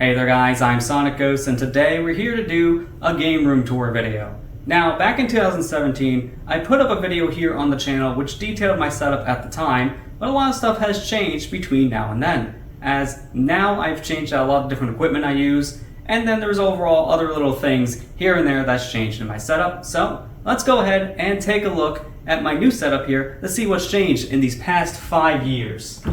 Hey there guys, I'm SonicGhost and today we're here to do a game room tour video. Now, back in 2017, I put up a video here on the channel which detailed my setup at the time, but a lot of stuff has changed between now and then, as now I've changed out a lot of different equipment I use, and then there's overall other little things here and there that's changed in my setup. So let's go ahead and take a look at my new setup here to see what's changed in these past 5 years.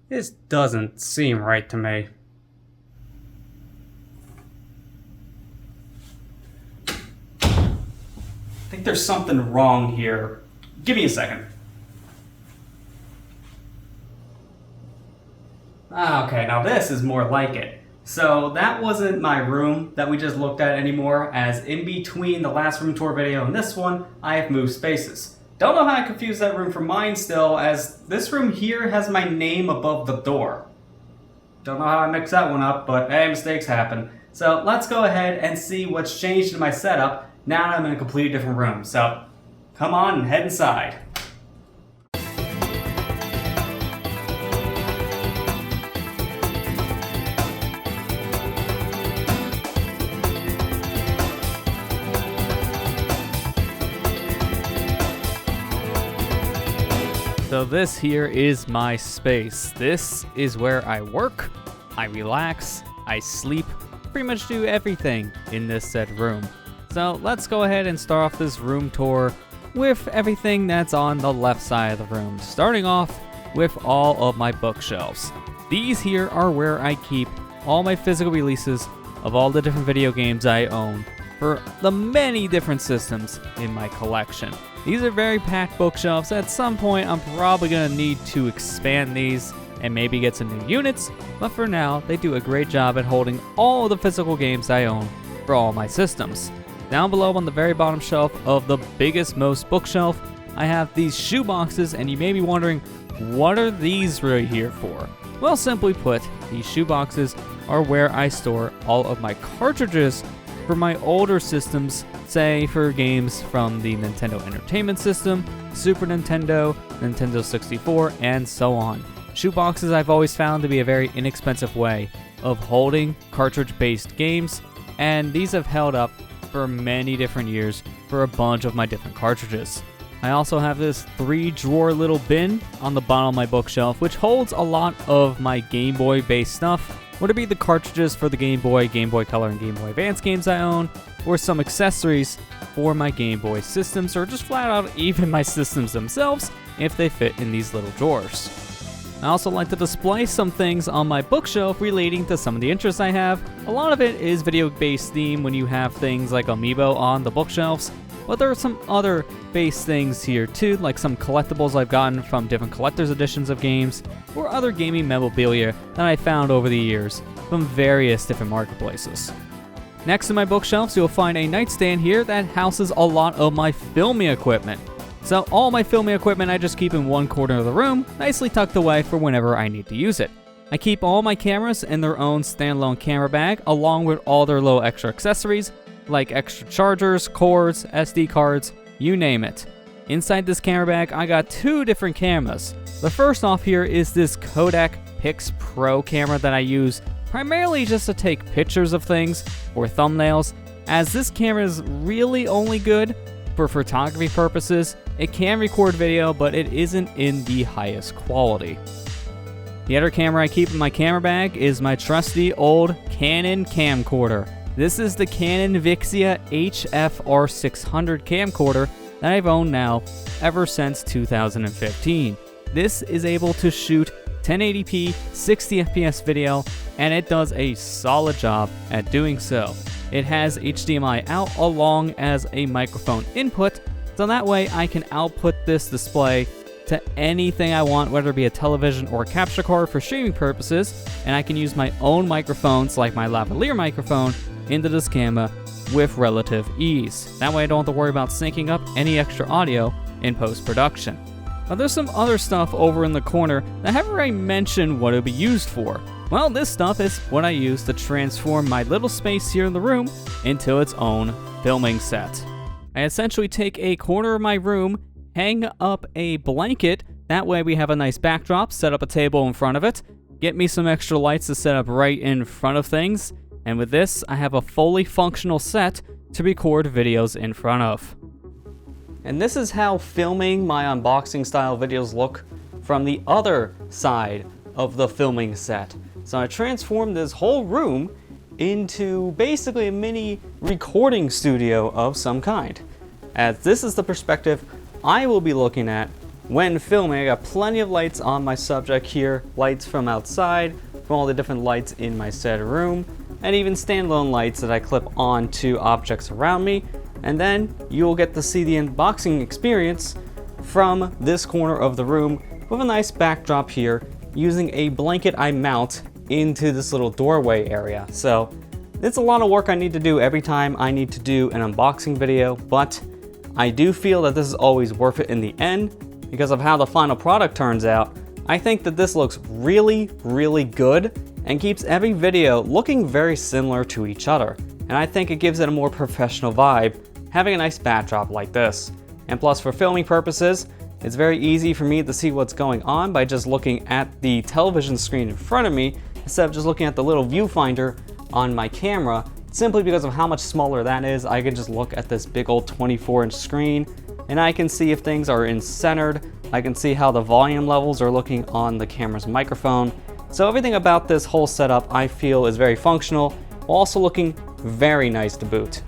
This doesn't seem right to me. I think there's something wrong here. Give me a second. Okay, now this is more like it. So that wasn't my room that we just looked at anymore, as in between the last room tour video and this one, I have moved spaces. Don't know how I confused that room from mine still, as this room here has my name above the door. Don't know how I mixed that one up, but hey, mistakes happen. So let's go ahead and see what's changed in my setup now that I'm in a completely different room. So come on and head inside. So this here is my space. This is where I work, I relax, I sleep, pretty much do everything in this said room. So let's go ahead and start off this room tour with everything that's on the left side of the room, starting off with all of my bookshelves. These here are where I keep all my physical releases of all the different video games I own for the many different systems in my collection. These are very packed bookshelves. At some point, I'm probably going to need to expand these and maybe get some new units, but for now, they do a great job at holding all of the physical games I own for all my systems. Down below on the very bottom shelf of the biggest, most bookshelf, I have these shoe boxes, and you may be wondering, what are these right here for? Well, simply put, these shoe boxes are where I store all of my cartridges for my older systems, say for games from the Nintendo Entertainment System, Super Nintendo, Nintendo 64, and so on. Shoeboxes I've always found to be a very inexpensive way of holding cartridge-based games, and these have held up for many different years for a bunch of my different cartridges. I also have this 3-drawer little bin on the bottom of my bookshelf, which holds a lot of my Game Boy based stuff, whether it be the cartridges for the Game Boy Color, and Game Boy Advance games I own, or some accessories for my Game Boy systems, or just flat out even my systems themselves if they fit in these little drawers. I also like to display some things on my bookshelf relating to some of the interests I have. A lot of it is video-based theme when you have things like Amiibo on the bookshelves, but there are some other base things here too, like some collectibles I've gotten from different collector's editions of games, or other gaming memorabilia that I found over the years from various different marketplaces. Next to my bookshelves, you'll find a nightstand here that houses a lot of my filming equipment. So all my filming equipment I just keep in one corner of the room, nicely tucked away for whenever I need to use it. I keep all my cameras in their own standalone camera bag, along with all their little extra accessories, like extra chargers, cords, SD cards, you name it. Inside this camera bag, I got 2 different cameras. The first off here is this Kodak Pix Pro camera that I use primarily just to take pictures of things or thumbnails, as this camera is really only good for photography purposes. It can record video, but it isn't in the highest quality. The other camera I keep in my camera bag is my trusty old Canon camcorder. This is the Canon Vixia HFR600 camcorder that I've owned now ever since 2015. This is able to shoot 1080p 60 FPS video, and it does a solid job at doing so. It has HDMI out along as a microphone input, so that way I can output this display to anything I want, whether it be a television or a capture card for streaming purposes, and I can use my own microphones like my lavalier microphone into this camera with relative ease. That way I don't have to worry about syncing up any extra audio in post-production. Now there's some other stuff over in the corner that I haven't really mentioned what it'll be used for. Well, this stuff is what I use to transform my little space here in the room into its own filming set. I essentially take a corner of my room, hang up a blanket, that way we have a nice backdrop, set up a table in front of it, get me some extra lights to set up right in front of things, and with this, I have a fully functional set to record videos in front of. And this is how filming my unboxing style videos look from the other side of the filming set. So I transformed this whole room into basically a mini recording studio of some kind, as this is the perspective I will be looking at when filming. I got plenty of lights on my subject here, lights from outside, from all the different lights in my said room, and even standalone lights that I clip onto objects around me, and then you'll get to see the unboxing experience from this corner of the room with a nice backdrop here, using a blanket I mount into this little doorway area. So it's a lot of work I need to do every time I need to do an unboxing video, but I do feel that this is always worth it in the end because of how the final product turns out. I think that this looks really, really good and keeps every video looking very similar to each other. And I think it gives it a more professional vibe, having a nice backdrop like this. And plus, for filming purposes, it's very easy for me to see what's going on by just looking at the television screen in front of me instead of just looking at the little viewfinder on my camera. Simply because of how much smaller that is, I can just look at this big old 24-inch screen and I can see if things are centered. I can see how the volume levels are looking on the camera's microphone. So everything about this whole setup I feel is very functional, while also looking very nice to boot.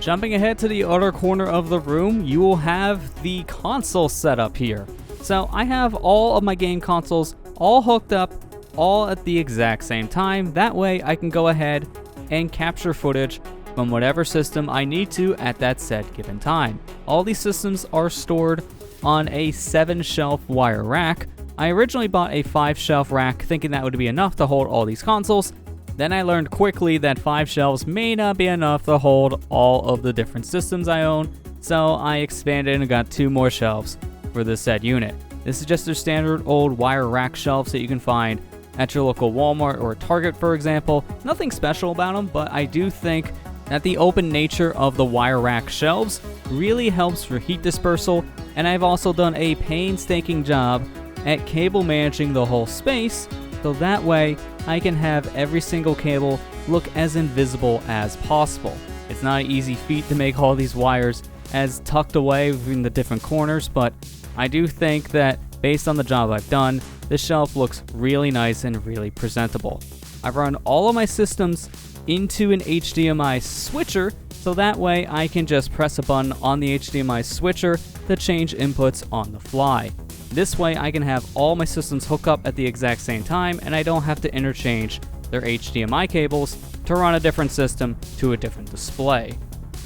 Jumping ahead to the other corner of the room, you will have the console setup here. So I have all of my game consoles all hooked up, all at the exact same time. That way I can go ahead and capture footage from whatever system I need to at that said given time. All these systems are stored on a 7-shelf wire rack. I originally bought a 5-shelf rack thinking that would be enough to hold all these consoles. Then I learned quickly that 5 shelves may not be enough to hold all of the different systems I own, so I expanded and got 2 more shelves for this said unit. This is just their standard old wire rack shelves that you can find at your local Walmart or Target, for example. Nothing special about them, but I do think that the open nature of the wire rack shelves really helps for heat dispersal, and I've also done a painstaking job at cable managing the whole space, so that way I can have every single cable look as invisible as possible. It's not an easy feat to make all these wires as tucked away in the different corners, but I do think that based on the job I've done, this shelf looks really nice and really presentable. I've run all of my systems into an HDMI switcher, so that way I can just press a button on the HDMI switcher to change inputs on the fly. This way I can have all my systems hook up at the exact same time and I don't have to interchange their HDMI cables to run a different system to a different display.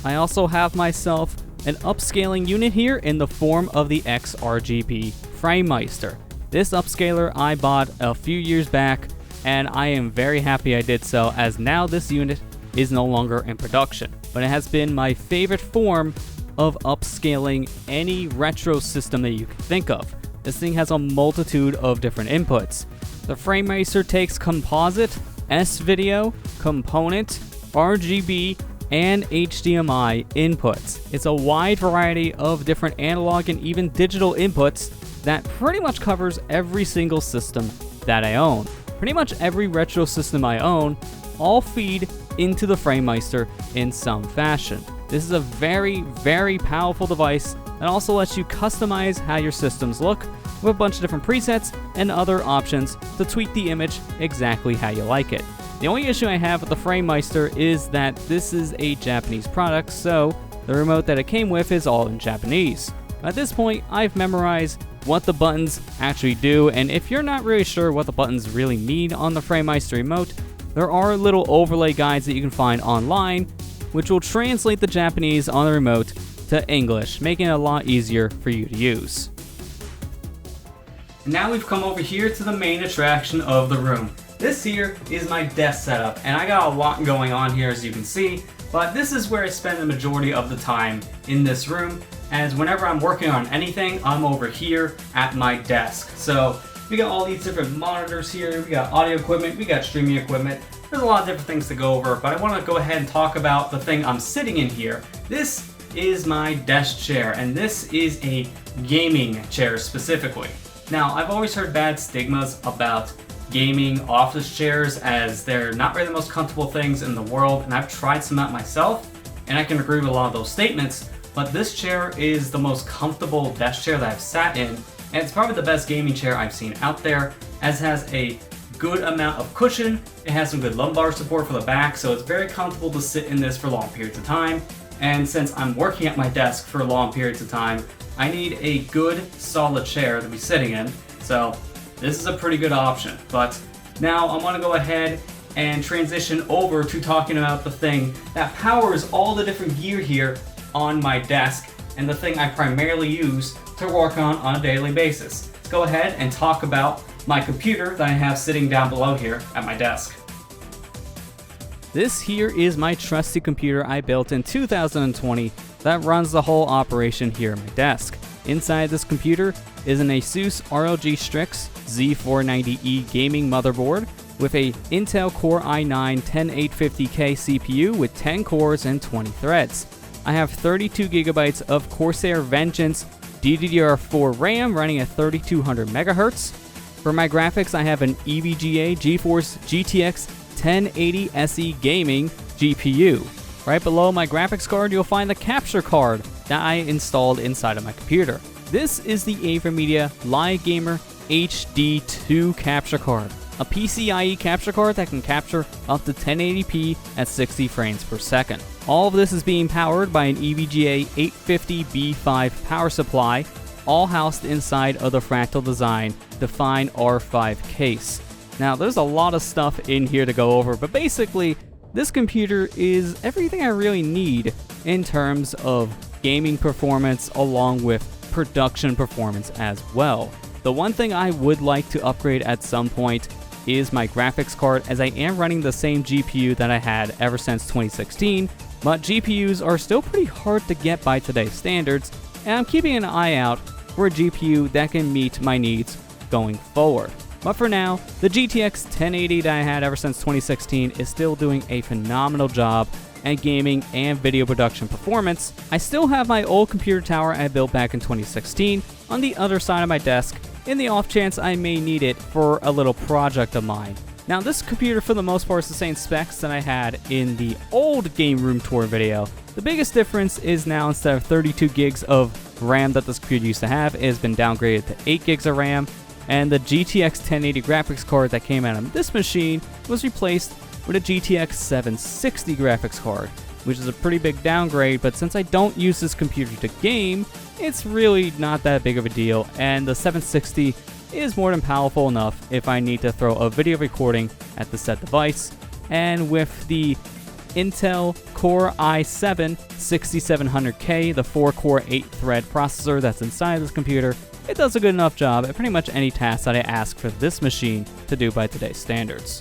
I also have myself an upscaling unit here in the form of the XRGB FrameMeister. This upscaler I bought a few years back and I am very happy I did so, as now this unit is no longer in production. But it has been my favorite form of upscaling any retro system that you can think of. This thing has a multitude of different inputs. The FrameMeister takes composite, S-video, component, RGB, and HDMI inputs. It's a wide variety of different analog and even digital inputs that pretty much covers every single system that I own. Pretty much every retro system I own all feed into the FrameMeister in some fashion. This is a very, very powerful device that also lets you customize how your systems look with a bunch of different presets and other options to tweak the image exactly how you like it. The only issue I have with the FrameMeister is that this is a Japanese product, so the remote that it came with is all in Japanese. At this point, I've memorized what the buttons actually do, and if you're not really sure what the buttons really mean on the FrameMeister remote, there are little overlay guides that you can find online, which will translate the Japanese on the remote to English, making it a lot easier for you to use. Now we've come over here to the main attraction of the room. This here is my desk setup, and I got a lot going on here as you can see, but this is where I spend the majority of the time in this room, as whenever I'm working on anything, I'm over here at my desk. So We got all these different monitors here, we got audio equipment, we got streaming equipment. There's a lot of different things to go over, but I want to go ahead and talk about the thing I'm sitting in here. This is my desk chair, and this is a gaming chair specifically. Now, I've always heard bad stigmas about gaming office chairs as they're not really the most comfortable things in the world, and I've tried some out myself, and I can agree with a lot of those statements, but this chair is the most comfortable desk chair that I've sat in, and it's probably the best gaming chair I've seen out there, as it has a good amount of cushion, it has some good lumbar support for the back, so it's very comfortable to sit in this for long periods of time. And since I'm working at my desk for long periods of time, I need a good, solid chair to be sitting in, so this is a pretty good option. But now I want to go ahead and transition over to talking about the thing that powers all the different gear here on my desk, and the thing I primarily use to work on a daily basis. Let's go ahead and talk about my computer that I have sitting down below here at my desk. This here is my trusty computer I built in 2020 that runs the whole operation here at my desk. Inside this computer is an Asus ROG Strix Z490E gaming motherboard with a Intel Core i9-10850K CPU with 10 cores and 20 threads. I have 32 gigabytes of Corsair Vengeance DDR4 RAM running at 3200 MHz. For my graphics, I have an EVGA GeForce GTX 1080 SE Gaming GPU. Right below my graphics card, you'll find the capture card that I installed inside of my computer. This is the AverMedia Live Gamer HD2 capture card, a PCIe capture card that can capture up to 1080p at 60 frames per second. All of this is being powered by an EVGA 850B5 power supply, all housed inside of the Fractal Design Define R5 case. Now, there's a lot of stuff in here to go over, but basically, this computer is everything I really need in terms of gaming performance along with production performance as well. The one thing I would like to upgrade at some point is my graphics card, as I am running the same GPU that I had ever since 2016, but GPUs are still pretty hard to get by today's standards, and I'm keeping an eye out for a GPU that can meet my needs going forward. But for now, the GTX 1080 that I had ever since 2016 is still doing a phenomenal job at gaming and video production performance. I still have my old computer tower I built back in 2016 on the other side of my desk, in the off chance I may need it for a little project of mine. Now, this computer for the most part is the same specs that I had in the old game room tour video. The biggest difference is now, instead of 32 gigs of RAM that this computer used to have, it has been downgraded to 8 gigs of RAM, and the GTX 1080 graphics card that came out on this machine was replaced with a GTX 760 graphics card, which is a pretty big downgrade, but since I don't use this computer to game, it's really not that big of a deal, and the 760 is more than powerful enough if I need to throw a video recording at the said device. And with the Intel Core i7-6700K, the 4-core 8-thread processor that's inside this computer, it does a good enough job at pretty much any task that I ask for this machine to do by today's standards.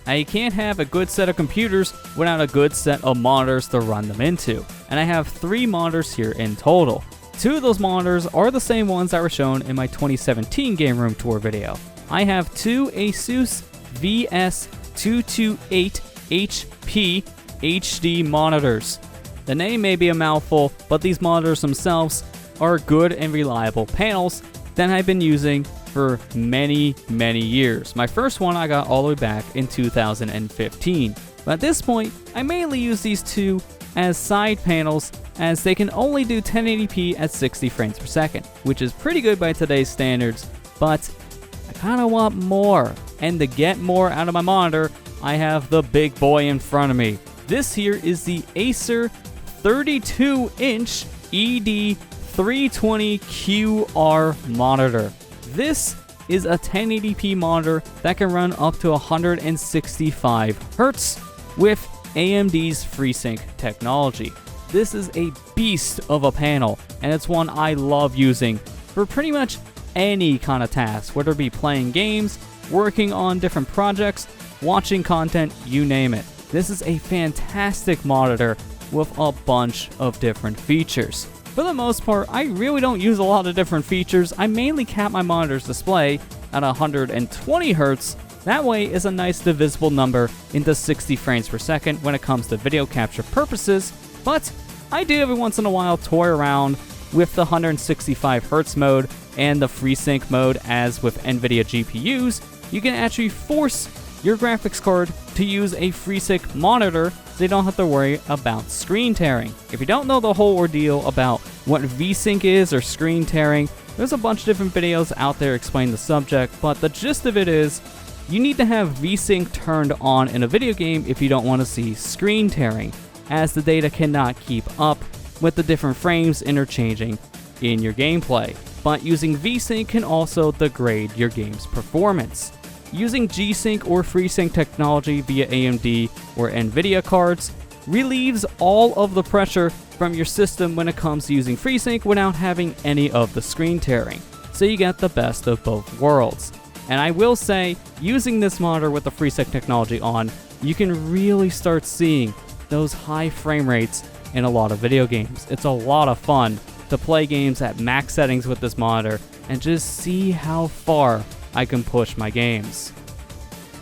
Now, you can't have a good set of computers without a good set of monitors to run them into, and I have 3 monitors here in total. 2 of those monitors are the same ones that were shown in my 2017 Game Room Tour video. I have 2 Asus VS228HP HD monitors. The name may be a mouthful, but these monitors themselves are good and reliable panels that I've been using for many years. My first one I got all the way back in 2015. But at this point, I mainly use these 2 as side panels, as they can only do 1080p at 60 frames per second, which is pretty good by today's standards, but I kind of want more. And to get more out of my monitor, I have the big boy in front of me. This here is the Acer 32-inch ED320QR monitor. This is a 1080p monitor that can run up to 165 Hz with AMD's FreeSync technology. This is a beast of a panel, and it's one I love using for pretty much any kind of task, whether it be playing games, working on different projects, watching content, you name it. This is a fantastic monitor with a bunch of different features. For the most part, I really don't use a lot of different features. I mainly cap my monitor's display at 120 Hz. That way is a nice divisible number into 60 frames per second when it comes to video capture purposes, but I do every once in a while toy around with the 165 Hz mode and the FreeSync mode. As with NVIDIA GPUs, you can actually force your graphics card to use a FreeSync monitor so you don't have to worry about screen tearing. If you don't know the whole ordeal about what VSync is or screen tearing, there's a bunch of different videos out there explaining the subject, but the gist of it is you need to have VSync turned on in a video game if you don't want to see screen tearing, as the data cannot keep up with the different frames interchanging in your gameplay. But using VSync can also degrade your game's performance. Using G-Sync or FreeSync technology via AMD or NVIDIA cards relieves all of the pressure from your system when it comes to using FreeSync without having any of the screen tearing. So you get the best of both worlds. And I will say, using this monitor with the FreeSync technology on, you can really start seeing those high frame rates in a lot of video games. It's a lot of fun to play games at max settings with this monitor and just see how far I can push my games.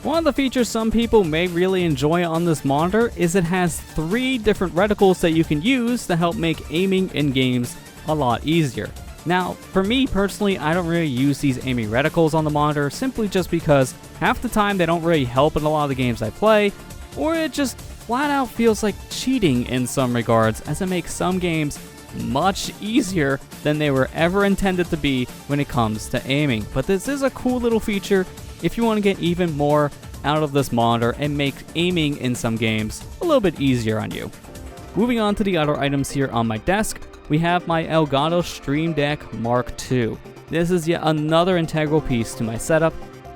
One of the features some people may really enjoy on this monitor is it has 3 different reticles that you can use to help make aiming in games a lot easier. Now, for me personally, I don't really use these aiming reticles on the monitor simply just because half the time they don't really help in a lot of the games I play, or it just flat out feels like cheating in some regards, as it makes some games much easier than they were ever intended to be when it comes to aiming. But this is a cool little feature if you want to get even more out of this monitor and make aiming in some games a little bit easier on you. Moving on to the other items here on my desk, we have my Elgato Stream Deck Mark II. This is yet another integral piece to my setup,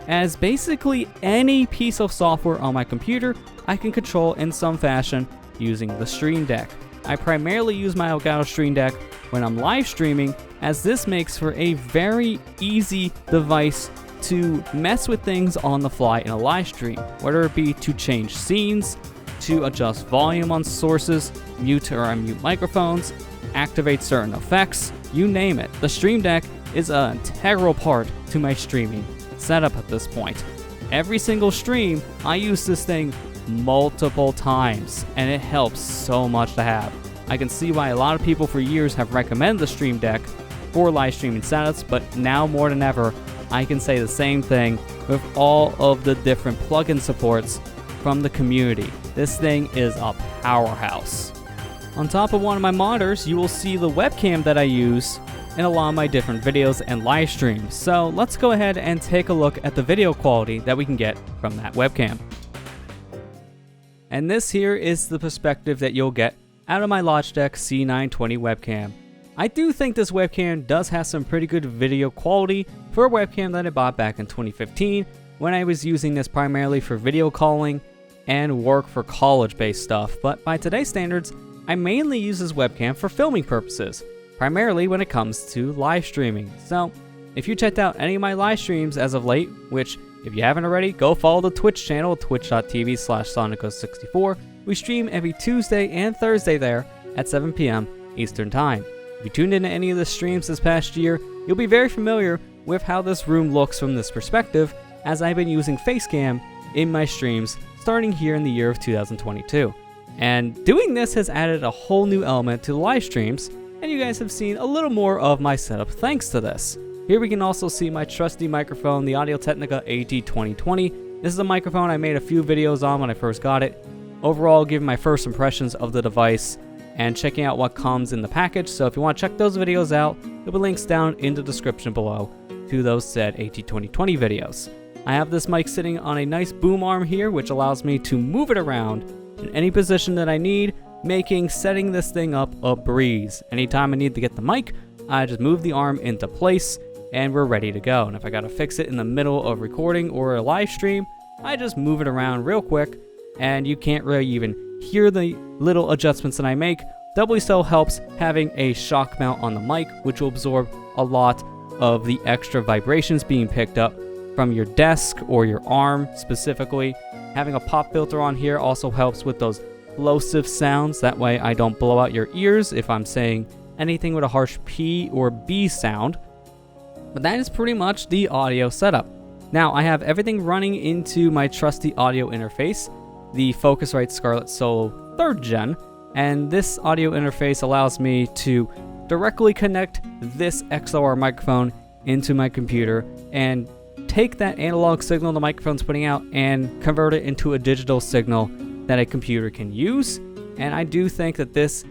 as basically any piece of software on my computer I can control in some fashion using the Stream Deck. I primarily use my Elgato Stream Deck when I'm live streaming, as this makes for a very easy device to mess with things on the fly in a live stream, whether it be to change scenes, to adjust volume on sources, mute or unmute microphones, activate certain effects, you name it. The Stream Deck is an integral part to my streaming setup at this point. Every single stream, I use this thing multiple times, and it helps so much to have. I can see why a lot of people for years have recommended the Stream Deck for live streaming setups, but now more than ever, I can say the same thing with all of the different plugin supports from the community. This thing is a powerhouse. On top of one of my monitors, you will see the webcam that I use in a lot of my different videos and live streams. So let's go ahead and take a look at the video quality that we can get from that webcam. And this here is the perspective that you'll get out of my Logitech C920 webcam. I do think this webcam does have some pretty good video quality for a webcam that I bought back in 2015 when I was using this primarily for video calling and work for college-based stuff, but by today's standards, I mainly use this webcam for filming purposes, primarily when it comes to live streaming. So, if you checked out any of my live streams as of late, which if you haven't already, go follow the Twitch channel, twitch.tv/SonicGhost64. We stream every Tuesday and Thursday there at 7 p.m. Eastern Time. If you tuned into any of the streams this past year, you'll be very familiar with how this room looks from this perspective, as I've been using Facecam in my streams starting here in the year of 2022. And doing this has added a whole new element to the live streams, and you guys have seen a little more of my setup thanks to this. Here we can also see my trusty microphone, the Audio-Technica AT2020. This is a microphone I made a few videos on when I first got it. Overall, giving my first impressions of the device and checking out what comes in the package. So if you want to check those videos out, there'll be links down in the description below to those said AT2020 videos. I have this mic sitting on a nice boom arm here, which allows me to move it around in any position that I need, making setting this thing up a breeze. Anytime I need to get the mic, I just move the arm into place and we're ready to go. And if I gotta fix it in the middle of recording or a live stream, I just move it around real quick and you can't really even hear the little adjustments that I make. Doubly so helps having a shock mount on the mic, which will absorb a lot of the extra vibrations being picked up from your desk or your arm specifically. Having a pop filter on here also helps with those plosive sounds. That way I don't blow out your ears if I'm saying anything with a harsh P or B sound. But that is pretty much the audio setup. Now, I have everything running into my trusty audio interface, the Focusrite Scarlett Solo 3rd Gen, and this audio interface allows me to directly connect this XLR microphone into my computer and take that analog signal the microphone's putting out and convert it into a digital signal that a computer can use. And I do think that this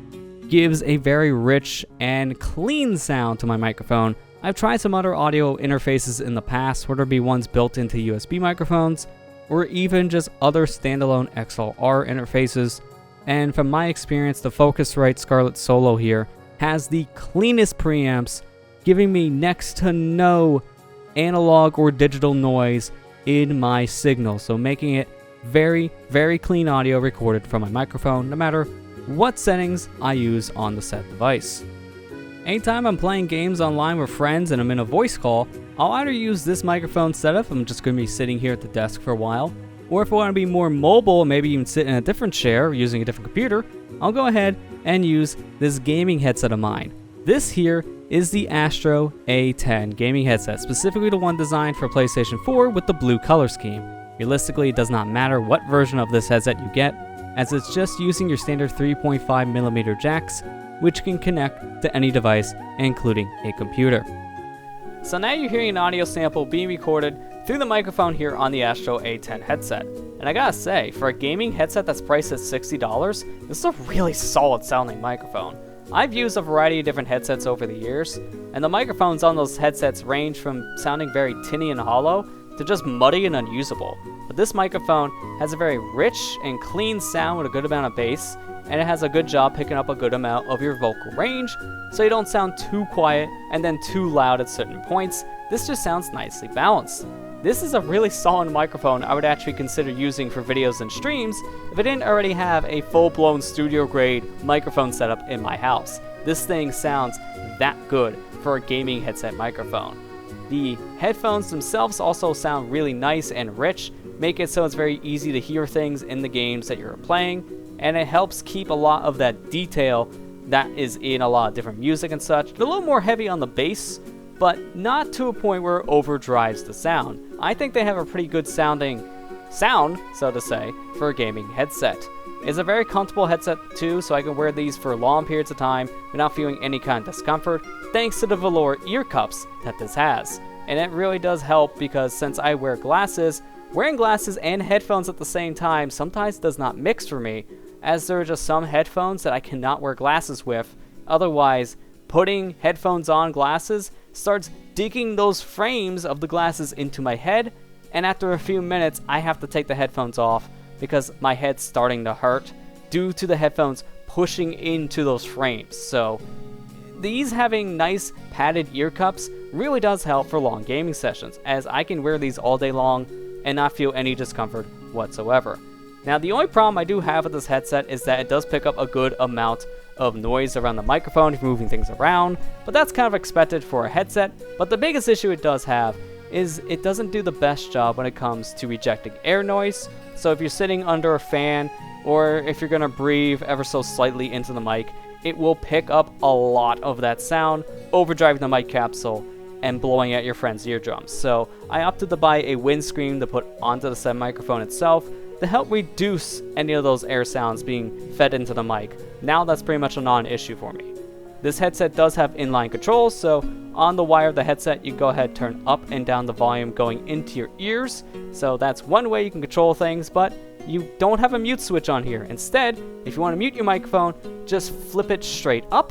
gives a very rich and clean sound to my microphone. I've tried some other audio interfaces in the past, whether it be ones built into USB microphones or even just other standalone XLR interfaces. And from my experience, the Focusrite Scarlett Solo here has the cleanest preamps, giving me next to no analog or digital noise in my signal, so making it very, very clean audio recorded from my microphone, no matter what settings I use on the said device. Anytime I'm playing games online with friends and I'm in a voice call, I'll either use this microphone setup, I'm just going to be sitting here at the desk for a while, or if I want to be more mobile, maybe even sit in a different chair using a different computer, I'll go ahead and use this gaming headset of mine. This here is the Astro A10 gaming headset, specifically the one designed for PlayStation 4 with the blue color scheme. Realistically, it does not matter what version of this headset you get, as it's just using your standard 3.5mm jacks, which can connect to any device, including a computer. So now you're hearing an audio sample being recorded through the microphone here on the Astro A10 headset. And I gotta say, for a gaming headset that's priced at $60, this is a really solid sounding microphone. I've used a variety of different headsets over the years, and the microphones on those headsets range from sounding very tinny and hollow to just muddy and unusable. But this microphone has a very rich and clean sound with a good amount of bass, and it has a good job picking up a good amount of your vocal range, so you don't sound too quiet and then too loud at certain points. This just sounds nicely balanced. This is a really solid microphone I would actually consider using for videos and streams if I didn't already have a full-blown studio-grade microphone setup in my house. This thing sounds that good for a gaming headset microphone. The headphones themselves also sound really nice and rich, make it so it's very easy to hear things in the games that you're playing, and it helps keep a lot of that detail that is in a lot of different music and such. They're a little more heavy on the bass, but not to a point where it overdrives the sound. I think they have a pretty good sounding sound, so to say, for a gaming headset. It's a very comfortable headset too, so I can wear these for long periods of time without feeling any kind of discomfort, thanks to the velour ear cups that this has. And it really does help because since I wear glasses, wearing glasses and headphones at the same time sometimes does not mix for me, as there are just some headphones that I cannot wear glasses with. Otherwise, putting headphones on glasses starts digging those frames of the glasses into my head, and after a few minutes I have to take the headphones off because my head's starting to hurt due to the headphones pushing into those frames. So these having nice padded ear cups really does help for long gaming sessions, as I can wear these all day long and not feel any discomfort whatsoever. Now, the only problem I do have with this headset is that it does pick up a good amount of noise around the microphone if you're moving things around, but that's kind of expected for a headset. But the biggest issue it does have is it doesn't do the best job when it comes to rejecting air noise. So if you're sitting under a fan, or if you're gonna breathe ever so slightly into the mic, it will pick up a lot of that sound, overdriving the mic capsule and blowing out your friend's eardrums. So I opted to buy a windscreen to put onto the said microphone itself to help reduce any of those air sounds being fed into the mic. Now that's pretty much a non-issue for me. This headset does have inline controls, so on the wire of the headset you go ahead and turn up and down the volume going into your ears. So that's one way you can control things, but you don't have a mute switch on here. Instead, if you want to mute your microphone, just flip it straight up.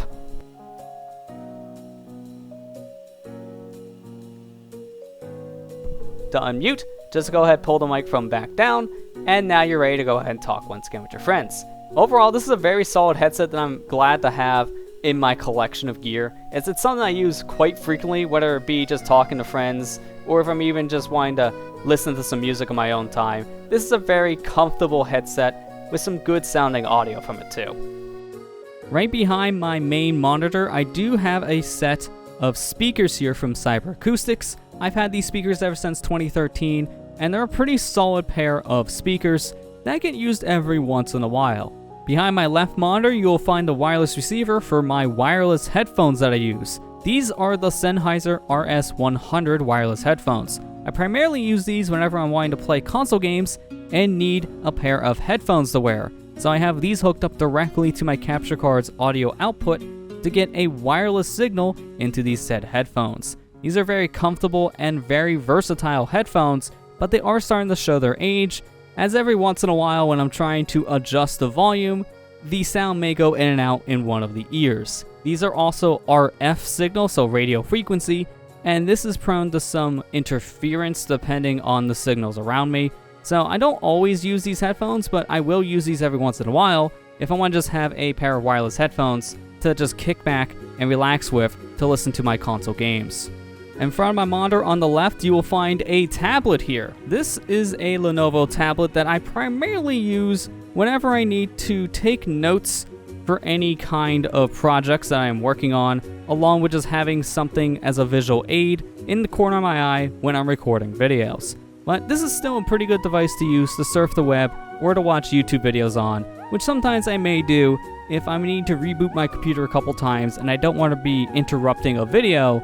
To unmute, just go ahead, pull the microphone back down, and now you're ready to go ahead and talk once again with your friends. Overall, this is a very solid headset that I'm glad to have in my collection of gear, as it's something I use quite frequently, whether it be just talking to friends, or if I'm even just wanting to listen to some music on my own time. This is a very comfortable headset with some good sounding audio from it too. Right behind my main monitor, I do have a set of speakers here from Cyber Acoustics. I've had these speakers ever since 2013, and they're a pretty solid pair of speakers that get used every once in a while. Behind my left monitor, you'll find the wireless receiver for my wireless headphones that I use. These are the Sennheiser RS100 wireless headphones. I primarily use these whenever I'm wanting to play console games and need a pair of headphones to wear. So I have these hooked up directly to my capture card's audio output to get a wireless signal into these said headphones. These are very comfortable and very versatile headphones, but they are starting to show their age, as every once in a while when I'm trying to adjust the volume, the sound may go in and out in one of the ears. These are also RF signal, so radio frequency, and this is prone to some interference depending on the signals around me. So I don't always use these headphones, but I will use these every once in a while if I want to just have a pair of wireless headphones to just kick back and relax with to listen to my console games. In front of my monitor on the left, you will find a tablet here. This is a Lenovo tablet that I primarily use whenever I need to take notes for any kind of projects that I am working on, along with just having something as a visual aid in the corner of my eye when I'm recording videos. But this is still a pretty good device to use to surf the web or to watch YouTube videos on, which sometimes I may do if I need to reboot my computer a couple times and I don't want to be interrupting a video.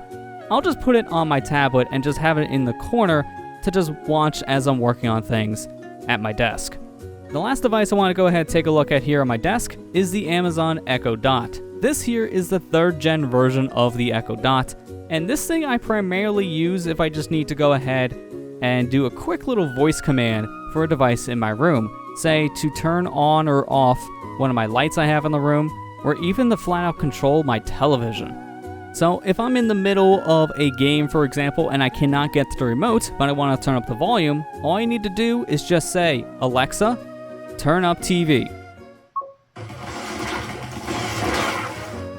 I'll just put it on my tablet and just have it in the corner to just watch as I'm working on things at my desk. The last device I want to go ahead and take a look at here on my desk is the Amazon Echo Dot. This here is the 3rd gen version of the Echo Dot, and this thing I primarily use if I just need to go ahead and do a quick little voice command for a device in my room, say to turn on or off one of my lights I have in the room, or even to flat out control my television. So if I'm in the middle of a game, for example, and I cannot get to the remote, but I want to turn up the volume, all I need to do is just say, Alexa, turn up TV.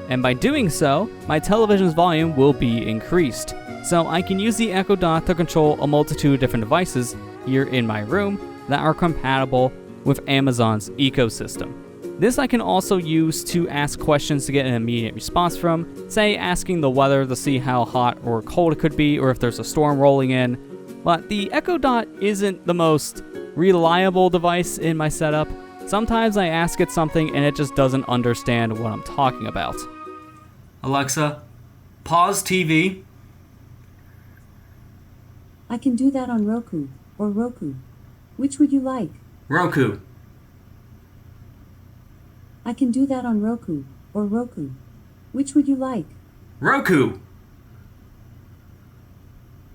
And by doing so, my television's volume will be increased. So I can use the Echo Dot to control a multitude of different devices here in my room that are compatible with Amazon's ecosystem. This I can also use to ask questions to get an immediate response from, say asking the weather to see how hot or cold it could be or if there's a storm rolling in. But the Echo Dot isn't the most reliable device in my setup. Sometimes I ask it something and it just doesn't understand what I'm talking about. Alexa, pause TV. I can do that on Roku or Roku. Which would you like? Roku. I can do that on Roku or Roku. Which would you like? Roku.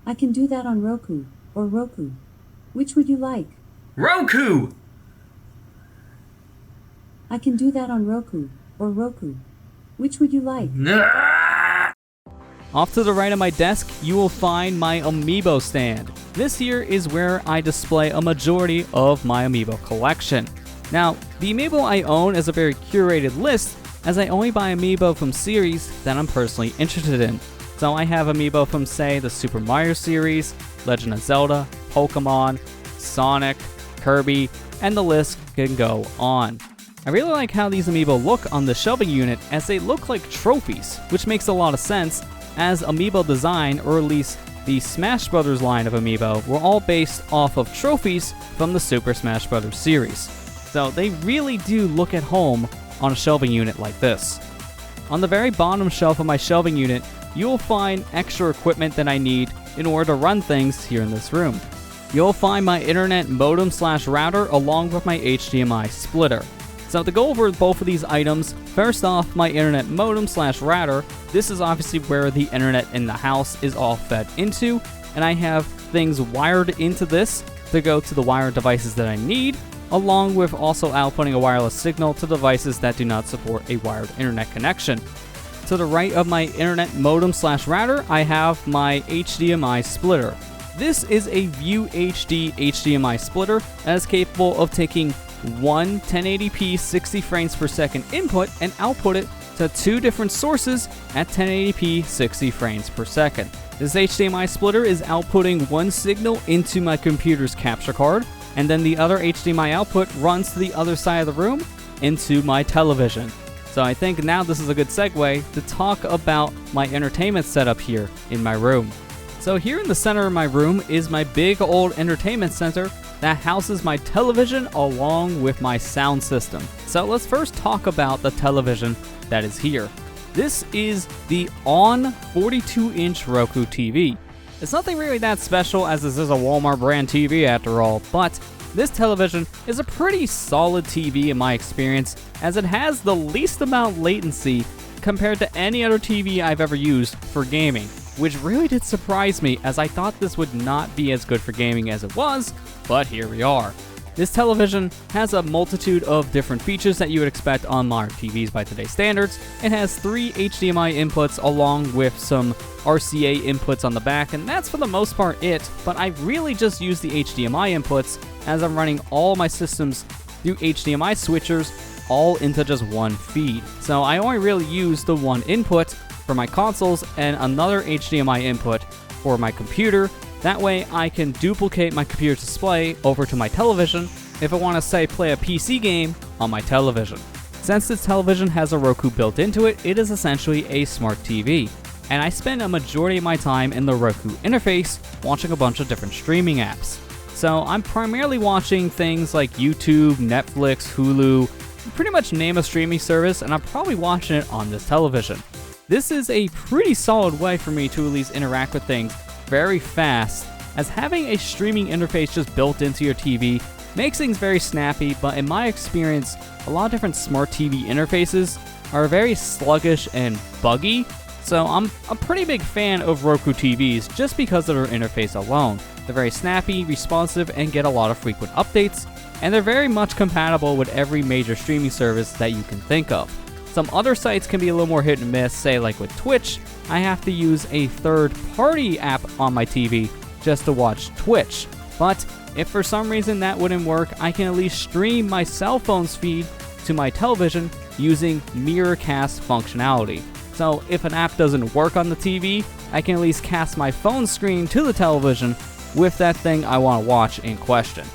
I can do that on Roku or Roku. Which would you like? Roku. I can do that on Roku or Roku. Which would you like? Off to the right of my desk, you will find my Amiibo stand. This here is where I display a majority of my Amiibo collection. Now, the Amiibo I own is a very curated list, as I only buy Amiibo from series that I'm personally interested in. So I have Amiibo from, say, the Super Mario series, Legend of Zelda, Pokemon, Sonic, Kirby, and the list can go on. I really like how these Amiibo look on the shelving unit, as they look like trophies, which makes a lot of sense, as Amiibo design, or at least the Smash Bros. Line of Amiibo, were all based off of trophies from the Super Smash Bros. Series. So they really do look at home on a shelving unit like this. On the very bottom shelf of my shelving unit, you will find extra equipment that I need in order to run things here in this room. You'll find my internet modem/router along with my HDMI splitter. So to go over both of these items, first off, my internet modem/router. This is obviously where the internet in the house is all fed into, and I have things wired into this to go to the wired devices that I need, along with also outputting a wireless signal to devices that do not support a wired internet connection. To the right of my internet modem/router, I have my HDMI splitter. This is a View HD HDMI splitter that is capable of taking one 1080p 60 frames per second input and output it to two different sources at 1080p 60 frames per second. This HDMI splitter is outputting one signal into my computer's capture card, and then the other HDMI output runs to the other side of the room into my television. So I think now this is a good segue to talk about my entertainment setup here in my room. So here in the center of my room is my big old entertainment center that houses my television along with my sound system. So let's first talk about the television that is here. This is the ON 42-inch Roku TV. It's nothing really that special as this is a Walmart brand TV after all, but this television is a pretty solid TV in my experience, as it has the least amount of latency compared to any other TV I've ever used for gaming, which really did surprise me as I thought this would not be as good for gaming as it was, but here we are. This television has a multitude of different features that you would expect on modern TVs by today's standards. It has 3 HDMI inputs along with some RCA inputs on the back, and that's for the most part it, but I really just use the HDMI inputs as I'm running all my systems through HDMI switchers all into just one feed. So I only really use the one input for my consoles and another HDMI input for my computer. That way I can duplicate my computer's display over to my television if I want to, say, play a PC game on my television. Since this television has a Roku built into it, it is essentially a smart TV. And I spend a majority of my time in the Roku interface watching a bunch of different streaming apps. So I'm primarily watching things like YouTube, Netflix, Hulu, pretty much name a streaming service, and I'm probably watching it on this television. This is a pretty solid way for me to at least interact with things very fast, as having a streaming interface just built into your TV makes things very snappy, but in my experience, a lot of different smart TV interfaces are very sluggish and buggy, so I'm a pretty big fan of Roku TVs just because of their interface alone. They're very snappy, responsive, and get a lot of frequent updates, and they're very much compatible with every major streaming service that you can think of. Some other sites can be a little more hit and miss, say like with Twitch, I have to use a third-party app on my TV just to watch Twitch. But if for some reason that wouldn't work, I can at least stream my cell phone's feed to my television using Mirrorcast functionality. So if an app doesn't work on the TV, I can at least cast my phone screen to the television with that thing I want to watch in question.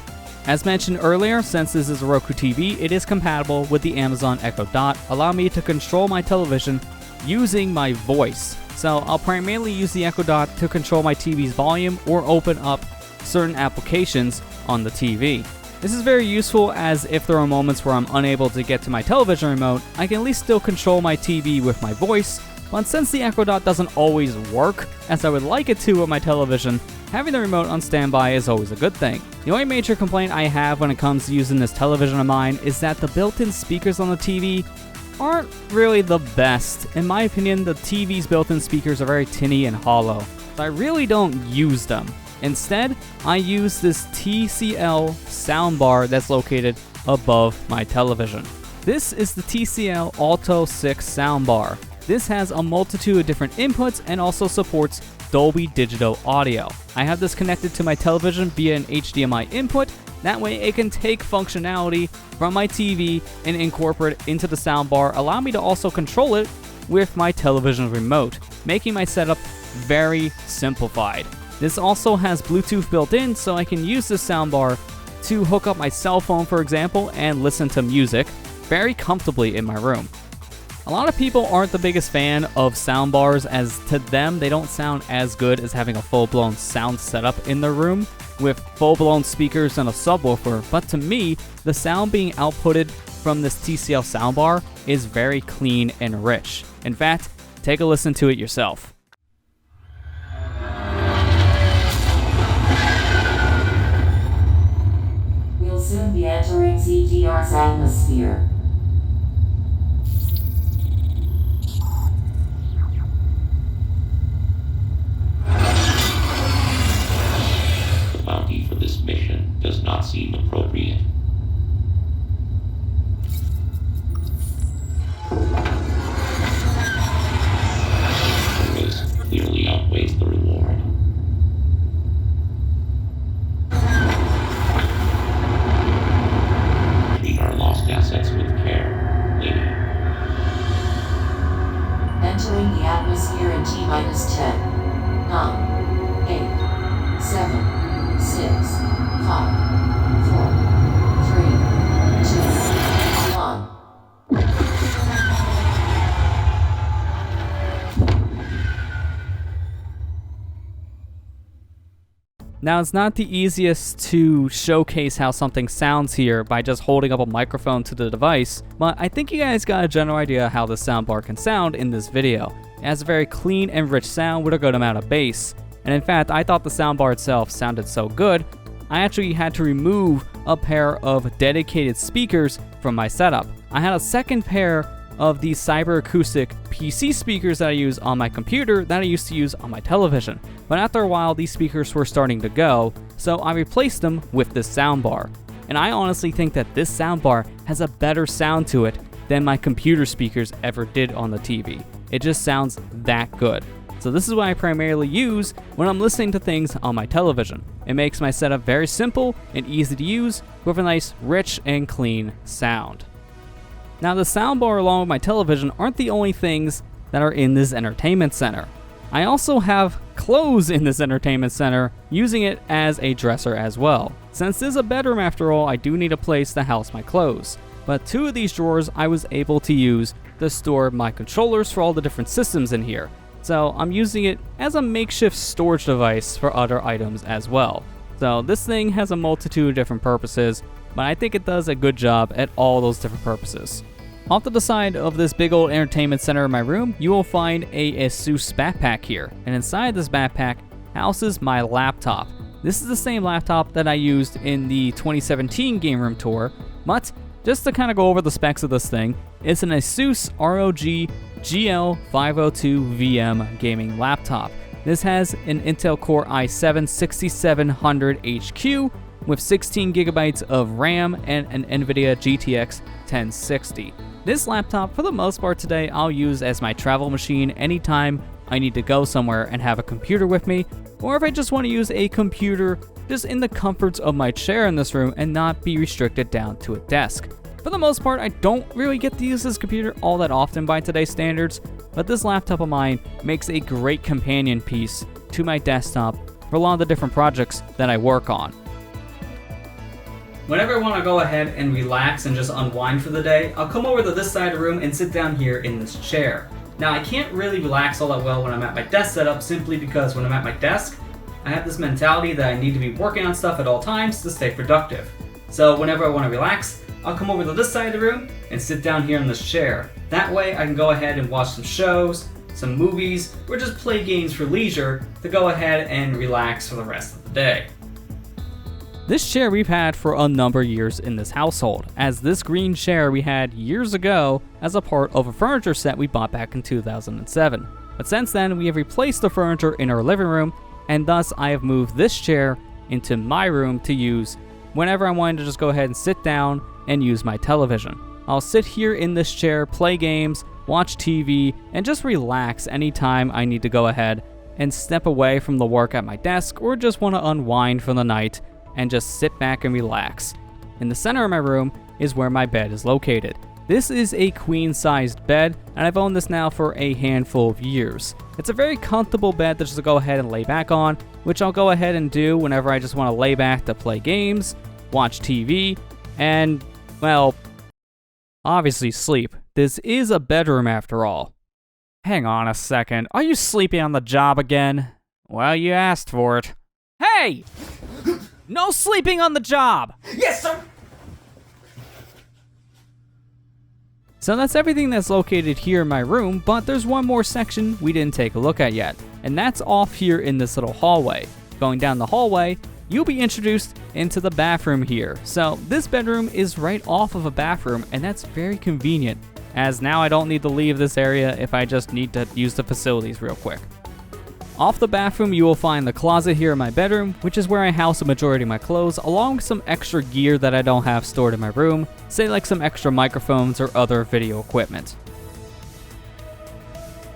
As mentioned earlier, since this is a Roku TV, it is compatible with the Amazon Echo Dot, allowing me to control my television using my voice. So I'll primarily use the Echo Dot to control my TV's volume or open up certain applications on the TV. This is very useful, as if there are moments where I'm unable to get to my television remote, I can at least still control my TV with my voice. But since the Echo Dot doesn't always work as I would like it to with my television, having the remote on standby is always a good thing. The only major complaint I have when it comes to using this television of mine is that the built-in speakers on the TV aren't really the best. In my opinion, the TV's built-in speakers are very tinny and hollow, so I really don't use them. Instead, I use this TCL soundbar that's located above my television. This is the TCL Alto 6 soundbar. This has a multitude of different inputs and also supports Dolby Digital audio. I have this connected to my television via an HDMI input. That way it can take functionality from my TV and incorporate it into the soundbar, allow me to also control it with my television remote, making my setup very simplified. This also has Bluetooth built in, so I can use this soundbar to hook up my cell phone, for example, and listen to music very comfortably in my room. A lot of people aren't the biggest fan of soundbars, as to them they don't sound as good as having a full-blown sound setup in their room with full-blown speakers and a subwoofer, but to me, the sound being outputted from this TCL soundbar is very clean and rich. In fact, take a listen to it yourself. We'll soon be entering CGR's atmosphere. Bounty for this mission does not seem appropriate. The risk clearly outweighs the reward. Treat our lost assets with care, lady. Entering the atmosphere in T-10, 9, 8, 7, 6, 5, 4, 3, 2, 1. Now, it's not the easiest to showcase how something sounds here by just holding up a microphone to the device, but I think you guys got a general idea how the soundbar can sound in this video. It has a very clean and rich sound with a good amount of bass. And in fact, I thought the soundbar itself sounded so good, I actually had to remove a pair of dedicated speakers from my setup. I had a second pair of these cyber acoustic PC speakers that I use on my computer that I used to use on my television. But after a while, these speakers were starting to go, so I replaced them with this soundbar. And I honestly think that this soundbar has a better sound to it than my computer speakers ever did on the TV. It just sounds that good. So this is what I primarily use when I'm listening to things on my television. It makes my setup very simple and easy to use with a nice, rich, and clean sound. Now the soundbar along with my television aren't the only things that are in this entertainment center. I also have clothes in this entertainment center, using it as a dresser as well. Since this is a bedroom after all, I do need a place to house my clothes. But 2 of these drawers I was able to use to store my controllers for all the different systems in here. So I'm using it as a makeshift storage device for other items as well. So this thing has a multitude of different purposes, but I think it does a good job at all those different purposes. Off to the side of this big old entertainment center in my room, you will find a ASUS backpack here, and inside this backpack houses my laptop. This is the same laptop that I used in the 2017 game room tour, but just to kind of go over the specs of this thing, it's an ASUS ROG GL502VM gaming laptop. This has an Intel Core i7-6700HQ with 16 gigabytes of RAM and an NVIDIA GTX 1060. This laptop, for the most part today, I'll use as my travel machine anytime I need to go somewhere and have a computer with me, or if I just want to use a computer just in the comforts of my chair in this room and not be restricted down to a desk. For the most part, I don't really get to use this computer all that often by today's standards, but this laptop of mine makes a great companion piece to my desktop for a lot of the different projects that I work on. Whenever I want to go ahead and relax and just unwind for the day, I'll come over to this side of the room and sit down here in this chair. Now, I can't really relax all that well when I'm at my desk setup, simply because when I'm at my desk, I have this mentality that I need to be working on stuff at all times to stay productive. So whenever I want to relax, I'll come over to this side of the room and sit down here in this chair. That way I can go ahead and watch some shows, some movies, or just play games for leisure to go ahead and relax for the rest of the day. This chair we've had for a number of years in this household, as this green chair we had years ago as a part of a furniture set we bought back in 2007. But since then, we have replaced the furniture in our living room, and thus I have moved this chair into my room to use whenever I wanted to just go ahead and sit down and use my television. I'll sit here in this chair, play games, watch TV, and just relax anytime I need to go ahead and step away from the work at my desk or just want to unwind for the night and just sit back and relax. In the center of my room is where my bed is located. This is a queen-sized bed, and I've owned this now for a handful of years. It's a very comfortable bed to just go ahead and lay back on, which I'll go ahead and do whenever I just want to lay back to play games, watch TV, and, well, obviously sleep. This is a bedroom after all. Hang on a second, are you sleeping on the job again? Well, you asked for it. Hey! No sleeping on the job! Yes, sir! So that's everything that's located here in my room, but there's one more section we didn't take a look at yet, and that's off here in this little hallway. Going down the hallway, you'll be introduced into the bathroom here. So this bedroom is right off of a bathroom, and that's very convenient, as now I don't need to leave this area if I just need to use the facilities real quick. Off the bathroom, you will find the closet here in my bedroom, which is where I house the majority of my clothes, along with some extra gear that I don't have stored in my room, say like some extra microphones or other video equipment.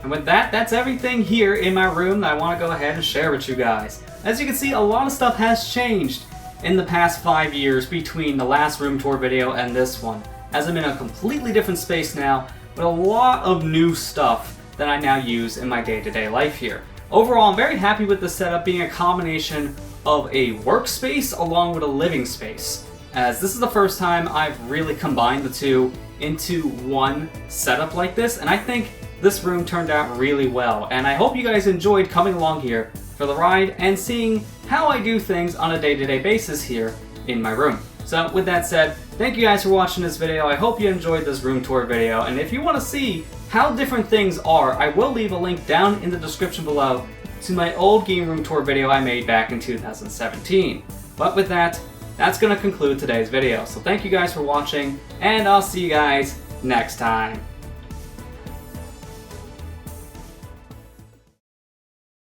And with that, that's everything here in my room that I want to go ahead and share with you guys. As you can see, a lot of stuff has changed in the past 5 years between the last room tour video and this one, as I'm in a completely different space now with a lot of new stuff that I now use in my day-to-day life here. Overall, I'm very happy with the setup being a combination of a workspace along with a living space, as this is the first time I've really combined the two into one setup like this, and I think this room turned out really well, and I hope you guys enjoyed coming along here for the ride and seeing how I do things on a day-to-day basis here in my room. So with that said, thank you guys for watching this video. I hope you enjoyed this room tour video, and if you want to see how different things are, I will leave a link down in the description below to my old game room tour video I made back in 2017. But with that, that's going to conclude today's video. So thank you guys for watching, and I'll see you guys next time.